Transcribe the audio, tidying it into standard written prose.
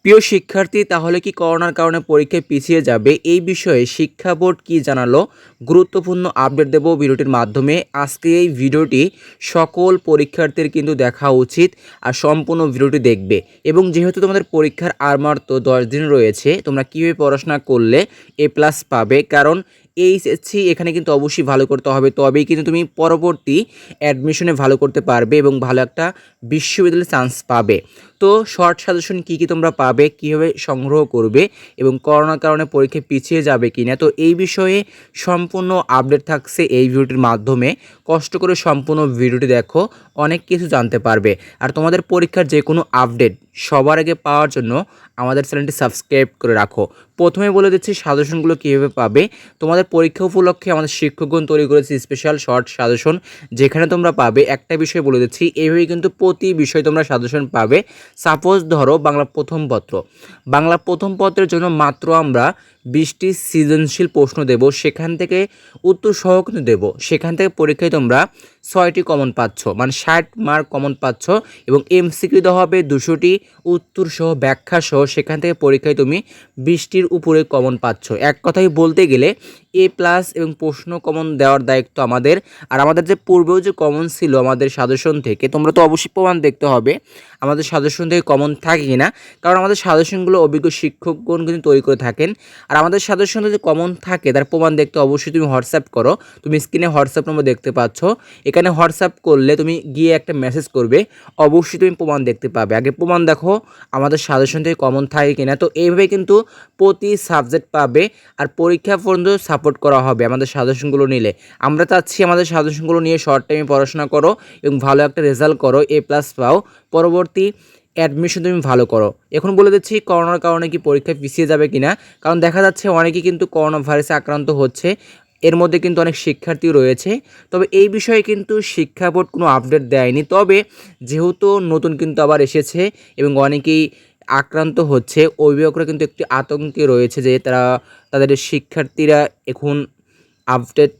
প্রিয় শিক্ষার্থী, তাহলে কি করোনার কারণে পরীক্ষায় পিছিয়ে যাবে? এই বিষয়ে শিক্ষা বোর্ড কি জানালো? গুরুত্বপূর্ণ আপডেট দেব ভিডিওটির মাধ্যমে। আজকে এই ভিডিওটি সকল পরীক্ষার্থীর কিন্তু দেখা উচিত, আর সম্পূর্ণ ভিডিওটি দেখবে। এবং যেহেতু তোমাদের পরীক্ষার আর মাত্র 10 দিন রয়েছে, তোমরা কীভাবে পড়াশোনা করলে A+ পাবে, কারণ এইচএসসি এখানে কিন্তু অবশ্যই ভালো করতে হবে, তবেই কিন্তু তুমি পরবর্তী অ্যাডমিশনে ভালো করতে পারবে এবং ভালো একটা বিশ্ববিদ্যালয়ে চান্স পাবে। তো শর্ট সাজেশন কী কী তোমরা পাবে, কীভাবে সংগ্রহ করবে এবং করোনার কারণে পরীক্ষা পিছিয়ে যাবে কি না, তো এই বিষয়ে সম্পূর্ণ আপডেট থাকছে এই ভিডিওটির মাধ্যমে। কষ্ট করে সম্পূর্ণ ভিডিওটি দেখো, অনেক কিছু জানতে পারবে। আর তোমাদের পরীক্ষার যে কোনো আপডেট সবার আগে পাওয়ার জন্য আমাদের চ্যানেলটি সাবস্ক্রাইব করে রাখো। প্রথমে বলে দিচ্ছি সাজেশনগুলো কীভাবে পাবে। তোমাদের পরীক্ষা উপলক্ষে আমাদের শিক্ষকগণ তৈরি করেছে স্পেশাল শর্ট সাজেশন, যেখানে তোমরা পাবে একটা বিষয় বলে দিচ্ছি, এইভাবে কিন্তু প্রতি বিষয়ে তোমরা সাজেশন পাবে। সাপোজ ধরো বাংলা প্রথম পত্রের জন্য মাত্র আমরা 20টি সৃজনশীল প্রশ্ন দেব, সেখান থেকে উত্তর সহ কিন্তু দেবো। সেখান থেকে পরীক্ষায় তোমরা 6টি কমন পাচ্ছ, মানে 60 মার্ক কমন পাচ্ছ। এবং এমসিকিউ দেওয়া হবে 200টি, উত্তর সহ ব্যাখ্যা সহ। সেখান থেকে পরীক্ষায় তুমি 20টির উপরে কমন পাচ্ছ। এক কথায় বলতে গেলে A+ এবং প্রশ্ন কমন দেওয়ার দায়িত্ব আমাদের। আর আমাদের যে পূর্বেও যে কমন ছিল আমাদের সাজেশন থেকে, তোমরা তো অবশ্যই প্রমাণ দেখতে হবে আমাদের সাজেশন থেকে কমন থাকে কিনা, কারণ আমাদের সাজেশনগুলো অভিজ্ঞ শিক্ষকগণ কিন্তু তৈরি করে থাকেন। আর আমাদের সাজেশনে যদি কমন থাকে তার প্রমাণ দেখতে অবশ্যই তুমি হোয়াটসঅ্যাপ করো। তুমি স্ক্রিনে হোয়াটসঅ্যাপ নম্বর দেখতে পাচ্ছ, এখানে হোয়াটসঅ্যাপ করলে তুমি গিয়ে একটা মেসেজ করবে, অবশ্যই তুমি প্রমাণ দেখতে পাবে। আগে প্রমাণ দেখো আমাদের সাজেশন থেকে কমন থাকে কিনা। তো এইভাবে কিন্তু প্রতি সাবজেক্ট পাবে, আর পরীক্ষা পর্যন্ত সাপোর্ট করা হবে আমাদের সাজেশনগুলো নিলে। আমরা চাচ্ছি আমাদের সাজেশনগুলো নিয়ে শর্ট টাইমে পড়াশোনা করো এবং ভালো একটা রেজাল্ট করো, A+ পাও, পরবর্তী অ্যাডমিশন তুমি ভালো করো। এখন বলে দিচ্ছি করোনার কারণে কি পরীক্ষা পিছিয়ে যাবে কিনা, কারণ দেখা যাচ্ছে অনেকেই কিন্তু করোনা ভাইরাসে আক্রান্ত হচ্ছে, এর মধ্যে কিন্তু অনেক শিক্ষার্থীও রয়েছে। তবে এই বিষয়ে কিন্তু শিক্ষা বোর্ড কোনো আপডেট দেয়নি। তবে যেহেতু নতুন কিন্তু আবার এসেছে এবং অনেকেই আক্রান্ত হচ্ছে, অভিভাবকরা কিন্তু একটি আতঙ্কে রয়েছে যে তাদের শিক্ষার্থীরা এখন আপডেট